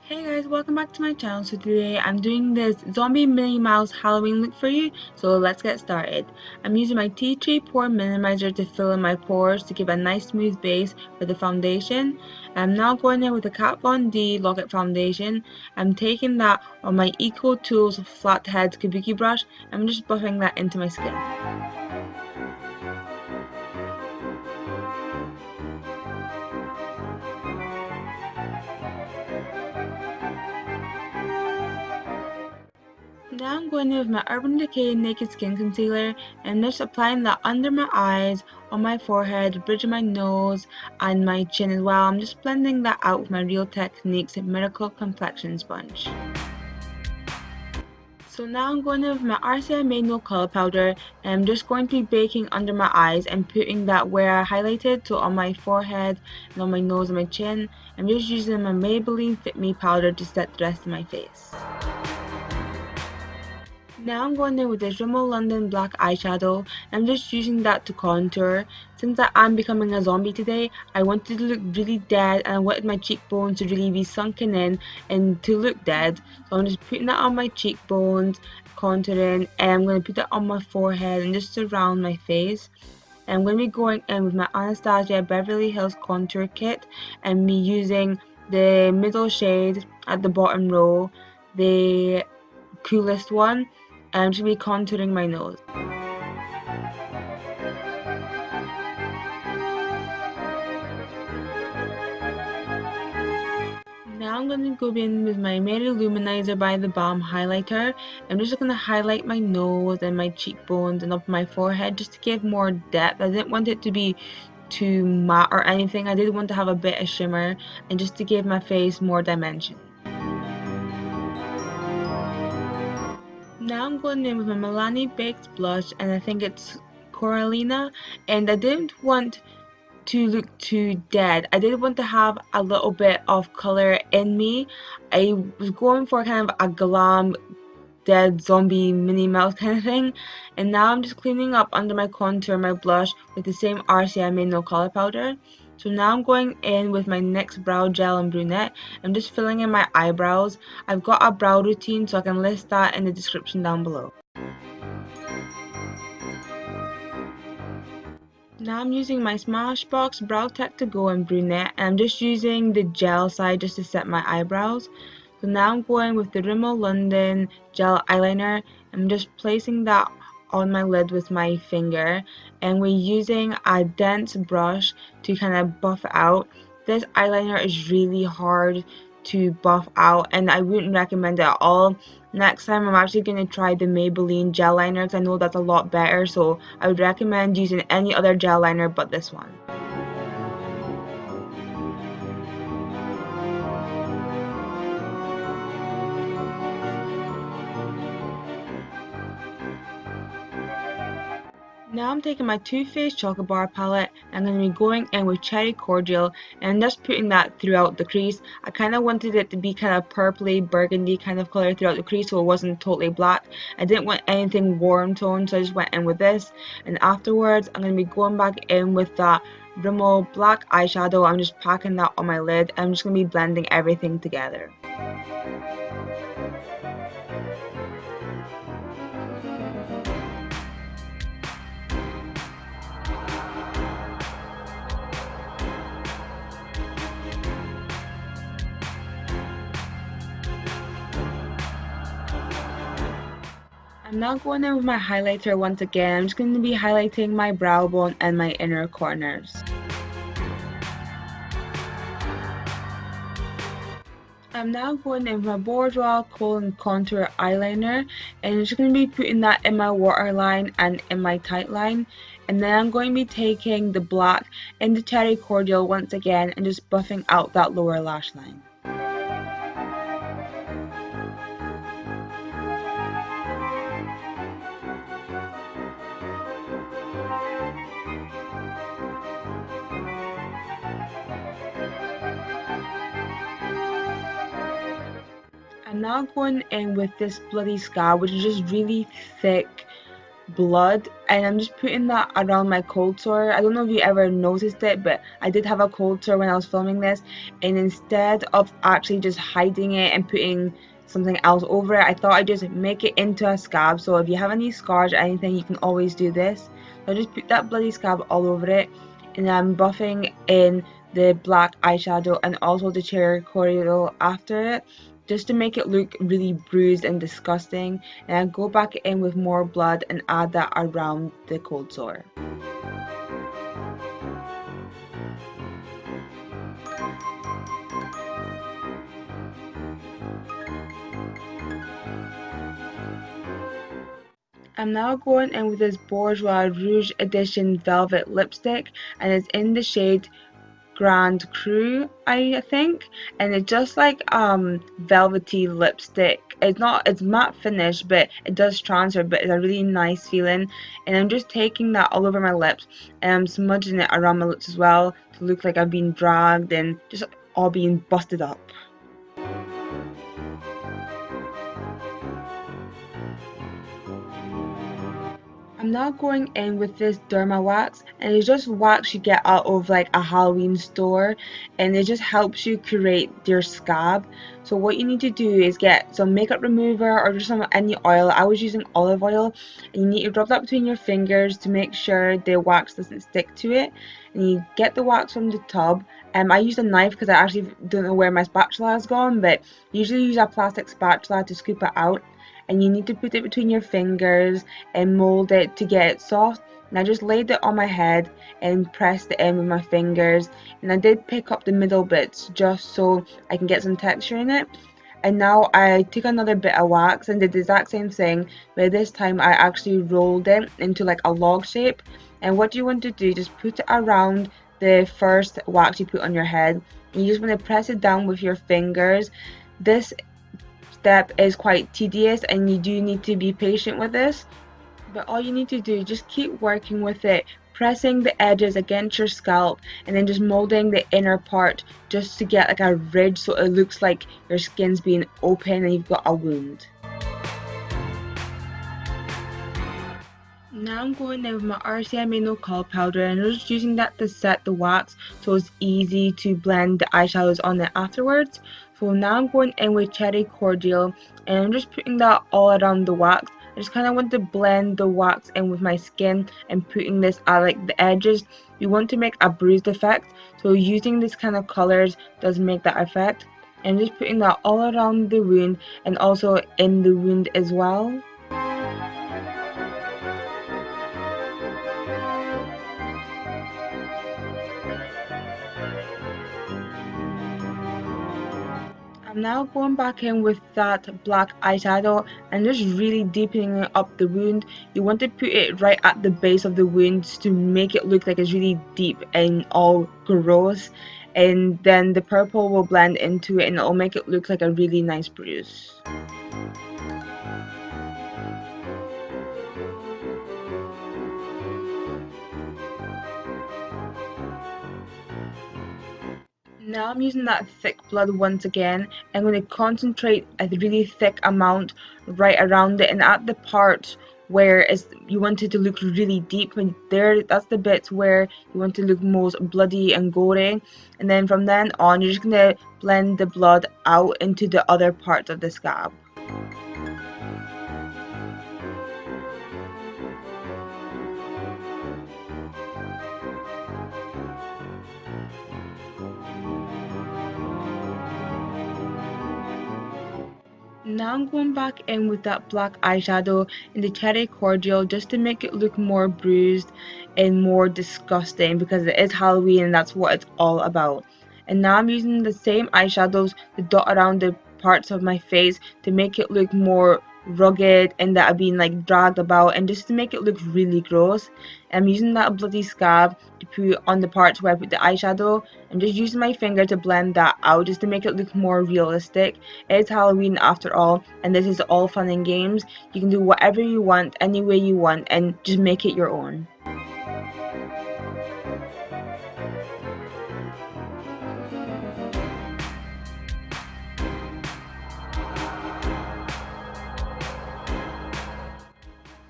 Hey guys, welcome back to my channel. So today I'm doing this zombie Minnie Mouse Halloween look for you. So let's get started. I'm using my tea tree pore minimizer to fill in my pores to give a nice smooth base for the foundation. I'm now going in with the Kat Von D Lock-It foundation. I'm taking that on my Eco Tools flathead Kabuki brush. I'm just buffing that into my skin. Now I'm going in with my Urban Decay Naked Skin Concealer and just applying that under my eyes, on my forehead, bridge of my nose, and my chin as well. I'm just blending that out with my Real Techniques Miracle Complexion Sponge. So now I'm going in with my RCMA No Color Powder and I'm just going to be baking under my eyes and putting that where I highlighted, so on my forehead and on my nose and my chin. I'm just using my Maybelline Fit Me Powder to set the rest of my face. Now I'm going in with this Rimmel London Black eyeshadow. I'm just using that to contour. Since I'm becoming a zombie today, I wanted to look really dead and I wanted my cheekbones to really be sunken in and to look dead. So I'm just putting that on my cheekbones, contouring, and I'm going to put that on my forehead and just around my face. And I'm going to be going in with my Anastasia Beverly Hills Contour Kit and me using the middle shade at the bottom row, the coolest one. I'm just going to be contouring my nose. Now I'm going to go in with my Minimiser by the Balm highlighter. I'm just going to highlight my nose and my cheekbones and up my forehead just to give more depth. I didn't want it to be too matte or anything. I did want to have a bit of shimmer and just to give my face more dimension. Now I'm going in with my Milani Baked Blush and I think it's Corallina, and I didn't want to look too dead. I did want to have a little bit of colour in me. I was going for kind of a glam dead zombie Minnie Mouse kind of thing, and now I'm just cleaning up under my contour, my blush with the same RCMA No Color Powder. So now I'm going in with my Nyx Brow Gel and Brunette. I'm just filling in my eyebrows. I've got a brow routine, so I can list that in the description down below. Now I'm using my Smashbox Brow Tech to Go and Brunette, and I'm just using the gel side just to set my eyebrows. So now I'm going with the Rimmel London Gel Eyeliner. I'm just placing that on my lid with my finger, and we're using a dense brush to kind of buff it out. This eyeliner is really hard to buff out and I wouldn't recommend it at all. Next time I'm actually going to try the Maybelline gel liner because I know that's a lot better, so I would recommend using any other gel liner but this one. Now I'm taking my Too Faced Chocolate Bar palette and I'm going to be going in with Cherry Cordial and just putting that throughout the crease. I kind of wanted it to be kind of purpley burgundy kind of color throughout the crease so it wasn't totally black. I didn't want anything warm tone, so I just went in with this. And afterwards I'm going to be going back in with that Rimmel black eyeshadow. I'm just packing that on my lid. I'm just going to be blending everything together. I'm now going in with my highlighter once again. I'm just going to be highlighting my brow bone and my inner corners. I'm now going in with my Bourjois Kohl and Contour Eyeliner and I'm just going to be putting that in my waterline and in my tight line. And then I'm going to be taking the black in the Cherry Cordial once again and just buffing out that lower lash line. I'm now going in with this bloody Scab, which is just really thick blood, and I'm just putting that around my cold sore. I don't know if you ever noticed it, but I did have a cold sore when I was filming this, and instead of actually just hiding it and putting something else over it, I thought I'd just make it into a scab. So if you have any scars or anything, you can always do this. So I just put that bloody scab all over it, and I'm buffing in the black eyeshadow and also the cherry Cordial after it, just to make it look really bruised and disgusting. And I go back in with more blood and add that around the cold sore. I'm now going in with this Bourjois Rouge Edition Velvet Lipstick, and it's in the shade Grand Cru, I think, and it's just like velvety lipstick. It's matte finish, but it does transfer, but it's a really nice feeling. And I'm just taking that all over my lips, and I'm smudging it around my lips as well to look like I've been dragged and just all being busted up. I'm now going in with this Derma Wax, and it's just wax you get out of like a Halloween store, and it just helps you curate your scab. So what you need to do is get some makeup remover or just any oil. I was using olive oil, and you need to rub that between your fingers to make sure the wax doesn't stick to it. And you get the wax from the tub. I used a knife because I actually don't know where my spatula has gone, but usually use a plastic spatula to scoop it out. And you need to put it between your fingers and mold it to get it soft. And I just laid it on my head and pressed it in with my fingers, and I did pick up the middle bits just so I can get some texture in it. And now I took another bit of wax and did the exact same thing, but this time I actually rolled it into like a log shape. And what you want to do, just put it around the first wax you put on your head, and you just want to press it down with your fingers. This step is quite tedious and you do need to be patient with this, but all you need to do is just keep working with it, pressing the edges against your scalp and then just molding the inner part just to get like a ridge so it looks like your skin's being open and you've got a wound. Now I'm going in with my RCMA No Color powder, and I'm just using that to set the wax so it's easy to blend the eyeshadows on it afterwards. So now I'm going in with Cherry Cordial, and I'm just putting that all around the wax. I just kind of want to blend the wax in with my skin and putting this at like the edges. You want to make a bruised effect, so using this kind of colors does make that effect. And just putting that all around the wound and also in the wound as well. I'm now going back in with that black eyeshadow and just really deepening up the wound. You want to put it right at the base of the wound to make it look like it's really deep and all gross, and then the purple will blend into it and it'll make it look like a really nice bruise. Now I'm using that thick blood once again. I'm going to concentrate a really thick amount right around it and at the part where you want it to look really deep, and there, that's the bit where you want to look most bloody and gory. And then from then on, you're just going to blend the blood out into the other parts of the scab. Now I'm going back in with that black eyeshadow in the Cherry Cordial just to make it look more bruised and more disgusting, because it is Halloween and that's what it's all about. And now I'm using the same eyeshadows to dot around the parts of my face to make it look more rugged and that I've been like dragged about, and just to make it look really gross. I'm using that bloody scab to put on the parts where I put the eyeshadow, and just using my finger to blend that out just to make it look more realistic. It's Halloween after all, and this is all fun and games. You can do whatever you want, any way you want, and just make it your own.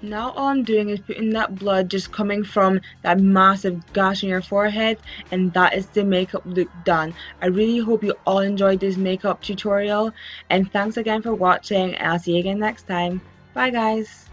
Now all I'm doing is putting that blood just coming from that massive gash on your forehead, and that is the makeup look done. I really hope you all enjoyed this makeup tutorial, and thanks again for watching, and I'll see you again next time. Bye guys!